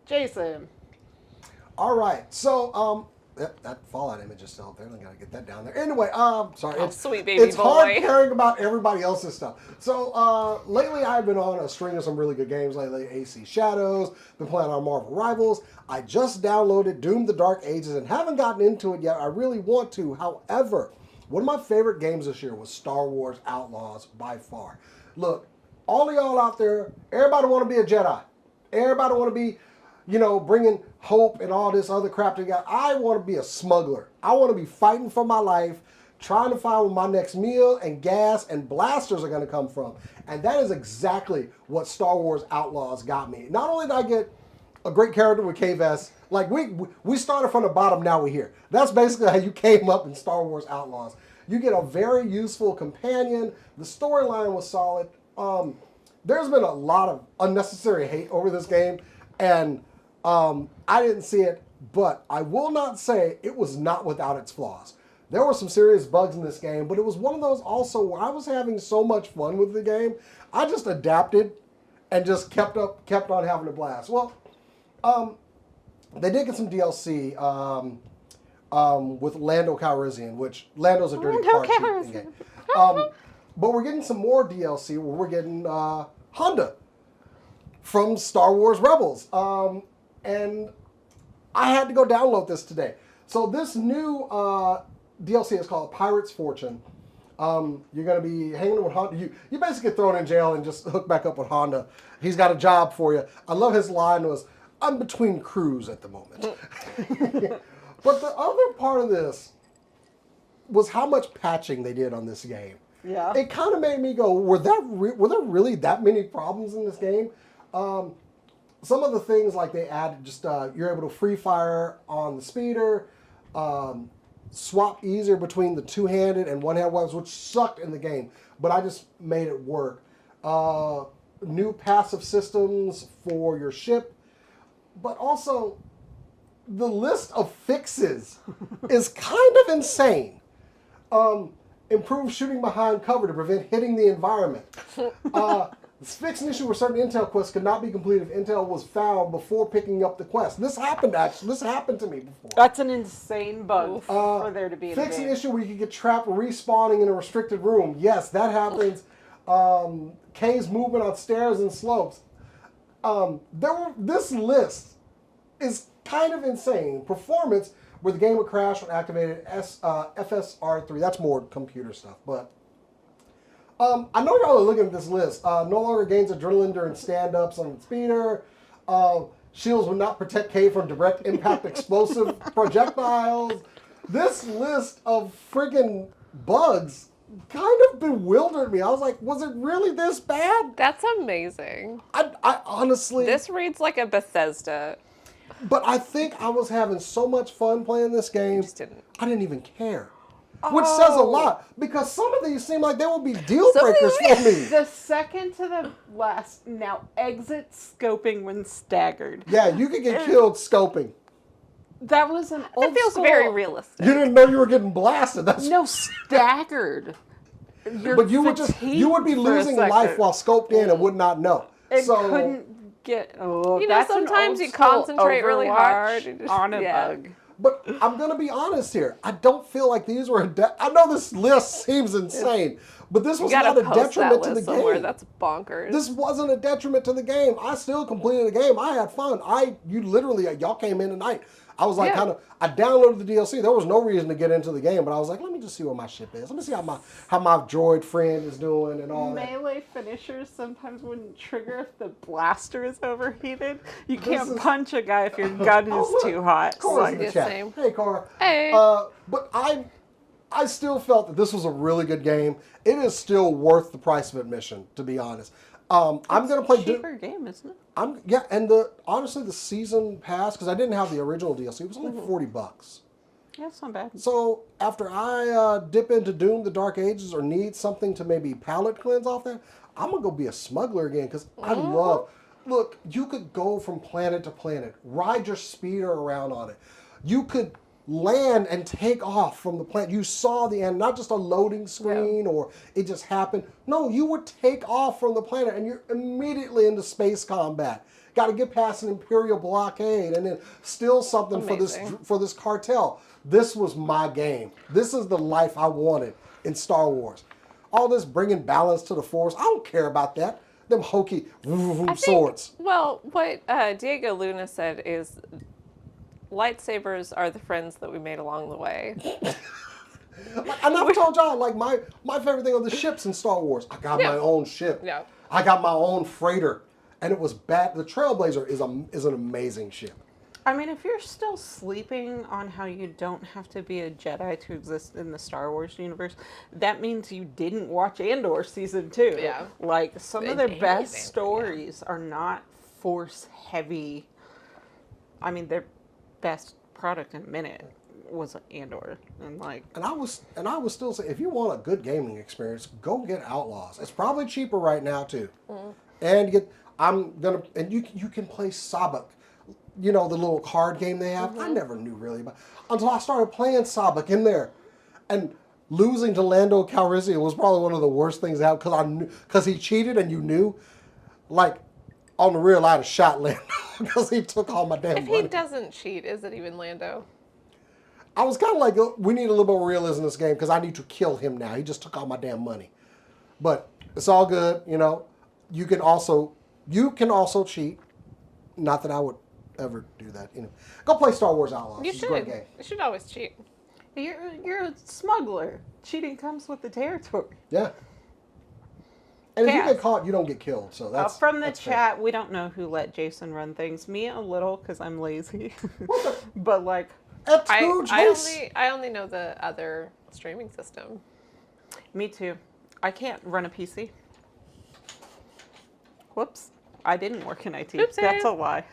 Jason. All right, so that Fallout image is still up there. I gotta get that down there. Anyway, sorry. Oh, sweet baby it's boy. hard caring about everybody else's stuff. So lately, I've been on a string of some really good games. Lately, AC Shadows. Been playing on Marvel Rivals. I just downloaded Doom: The Dark Ages and haven't gotten into it yet. I really want to. However, one of my favorite games this year was Star Wars Outlaws by far. Look, all of y'all out there, everybody want to be a Jedi. Everybody want to be, bringing hope and all this other crap together. I want to be a smuggler. I want to be fighting for my life, trying to find where my next meal and gas and blasters are going to come from. And that is exactly what Star Wars Outlaws got me. Not only did I get a great character with K-Vest, like we started from the bottom, now we're here. That's basically how you came up in Star Wars Outlaws. You get a very useful companion. The storyline was solid. There's been a lot of unnecessary hate over this game, and I didn't see it, but I will not say it was not without its flaws. There were some serious bugs in this game, but it was one of those also where I was having so much fun with the game, I just adapted and just kept on having a blast. Well, they did get some DLC with Lando Calrissian, which Lando's a dirty card cheat in the game. But we're getting some more DLC where we're getting Honda from Star Wars Rebels. And I had to go download this today. So this new DLC is called Pirate's Fortune. You're going to be hanging with Honda. You basically get thrown in jail and just hook back up with Honda. He's got a job for you. I love his line was, "I'm between crews at the moment." But the other part of this was how much patching they did on this game. Yeah. It kind of made me go, were there really that many problems in this game? Some of the things like they added, just you're able to free fire on the speeder, swap easier between the two-handed and one-handed weapons, which sucked in the game, but I just made it work. New passive systems for your ship, but also the list of fixes is kind of insane. Improved shooting behind cover to prevent hitting the environment. Fix an issue where certain intel quests could not be completed if intel was found before picking up the quest. This happened to me before. That's an insane bug for there to be in Fix a an game. issue where you could get trapped respawning in a restricted room. Yes, that happens. K's movement on stairs and slopes. This list is kind of insane. Performance, where the game would crash when activated FSR3. That's more computer stuff, but I know y'all are looking at this list. No longer gains adrenaline during stand-ups on the speeder. Shields would not protect K from direct impact explosive projectiles. This list of friggin' bugs kind of bewildered me. I was like, was it really this bad? That's amazing. I honestly... This reads like a Bethesda. But I think I was having so much fun playing this game, I didn't even care. Which says a lot, because some of these seem like they would be deal breakers for me. The second to the last, now exit scoping when staggered. Yeah, you could get killed scoping. That was an old It feels school. very realistic. You didn't know you were getting blasted. That's No, staggered. But you would be losing life while scoped in and would not know. It So couldn't get. Oh, You know, that's an sometimes old you school concentrate really Overwatch hard and just- on a yeah. bug. But I'm going to be honest here. I don't feel like these were... I know this list seems insane, but this was not a detriment to the game. That's bonkers. This wasn't a detriment to the game. I still completed the game. I had fun. Y'all came in tonight. I was like I downloaded the DLC. There was no reason to get into the game, but I was like, let me just see what my ship is. Let me see how my droid friend is doing and all that. Melee finishers sometimes wouldn't trigger if the blaster is overheated. You can't punch a guy if your gun is too hot. Cora's in the Yeah, chat. same. Hey, Cora. Hey. But I still felt that this was a really good game. It is still worth the price of admission, to be honest. I'm going to play... It's a cheaper game, isn't it? And honestly, the season pass, because I didn't have the original DLC, it was only $40. Yeah, it's not bad. So after I dip into Doom: The Dark Ages or need something to maybe palate cleanse off that, I'm going to go be a smuggler again, because I love... Look, you could go from planet to planet, ride your speeder around on it. You could land and take off from the planet. You saw the end, not just a loading screen or it just happened. No, you would take off from the planet and you're immediately into space combat. Got to get past an Imperial blockade and then steal something for this cartel. This was my game. This is the life I wanted in Star Wars. All this bringing balance to the Force, I don't care about that. Them hokey swords. Well, what Diego Luna said is lightsabers are the friends that we made along the way. And I've told y'all, like, my favorite thing are the ships in Star Wars. I got my own ship. Yeah. I got my own freighter. And it was bad. The Trailblazer is an amazing ship. I mean, if you're still sleeping on how you don't have to be a Jedi to exist in the Star Wars universe, that means you didn't watch Andor season 2. Yeah. Like, some of their best stories are not Force heavy. I mean, their best product in a minute was Andor, and I was still saying, if you want a good gaming experience, go get Outlaws. It's probably cheaper right now too, and you can play Sabak, the little card game they have. I never knew really about until I started playing Sabak in there, and losing to Lando Calrissian was probably one of the worst things out because he cheated and you knew, like. On the real, I'd have shot Lando because he took all my damn money. If he doesn't cheat, is it even Lando? I was kind of like, we need a little more realism in this game because I need to kill him now. He just took all my damn money. But it's all good, You can also cheat. Not that I would ever do that. Go play Star Wars Outlaws. You should. It's a great game. You should always cheat. You're a smuggler. Cheating comes with the territory. Yeah. And if you get caught, you don't get killed. So that's from the that's chat. fair. We don't know who let Jason run things. Me a little because I'm lazy, but like I only know the other streaming system. Me too. I can't run a PC. Whoops. I didn't work in IT. Oopsie. That's a lie.